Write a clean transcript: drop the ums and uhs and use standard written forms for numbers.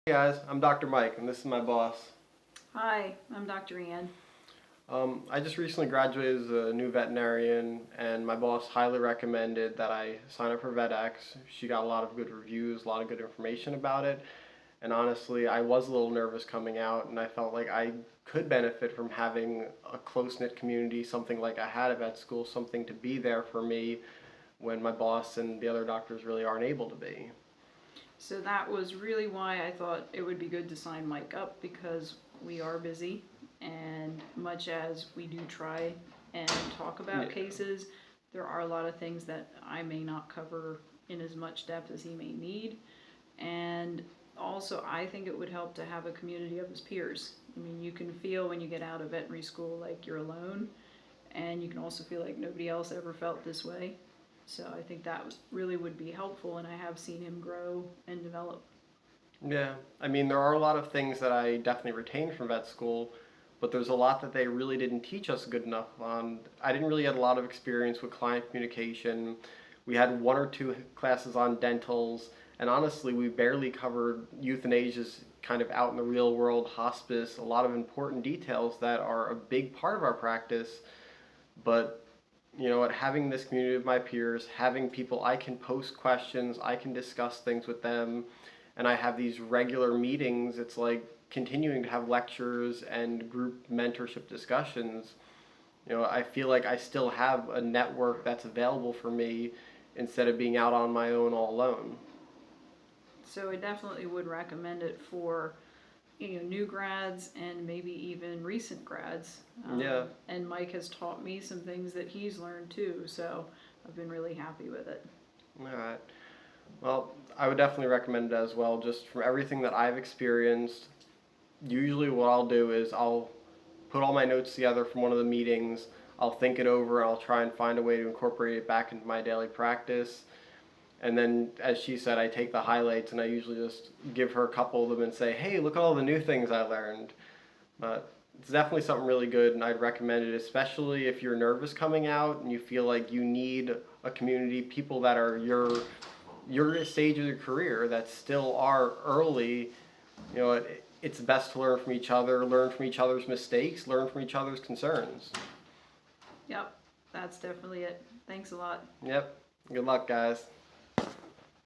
Hey guys, I'm Dr. Mike and this is my boss. Hi, I'm Dr. Ann. I just recently graduated as a new veterinarian and my boss highly recommended that I sign up for VetX. She got a lot of good reviews, a lot of good information about it. And honestly, I was a little nervous coming out and I felt like I could benefit from having a close-knit community, something like I had at vet school, something to be there for me when my boss and the other doctors really aren't able to be. So that was really why I thought it would be good to sign Mike up, because we are busy, and much as we do try and talk about Yeah. cases, there are a lot of things that I may not cover in as much depth as he may need. And also, I think it would help to have a community of his peers. I mean, you can feel when you get out of veterinary school like you're alone, and you can also feel like nobody else ever felt this way. So I think that really would be helpful, and I have seen him grow and develop. Yeah, I mean, there are a lot of things that I definitely retained from vet school, but there's a lot that they really didn't teach us good enough on. I didn't really get a lot of experience with client communication. We had one or two classes on dentals, and honestly, we barely covered euthanasia's kind of out in the real world, hospice, a lot of important details that are a big part of our practice. But you know what, having this community of my peers, having people I can post questions, I can discuss things with them, and I have these regular meetings. It's like continuing to have lectures and group mentorship discussions. You know, I feel like I still have a network that's available for me instead of being out on my own all alone. So I definitely would recommend it for new grads and maybe even recent grads. Yeah. And Mike has taught me some things that he's learned too, so I've been really happy with it. All right. Well, I would definitely recommend it as well. Just from everything that I've experienced, usually what I'll do is I'll put all my notes together from one of the meetings. I'll think it over and I'll try and find a way to incorporate it back into my daily practice. And then, as she said, I take the highlights and I usually just give her a couple of them and say, hey, look at all the new things I learned. But it's definitely something really good and I'd recommend it, especially if you're nervous coming out and you feel like you need a community, people that are your stage of your career that still are early. You know, it's best to learn from each other, learn from each other's mistakes, learn from each other's concerns. Yep, that's definitely it. Thanks a lot. Yep. Good luck, guys.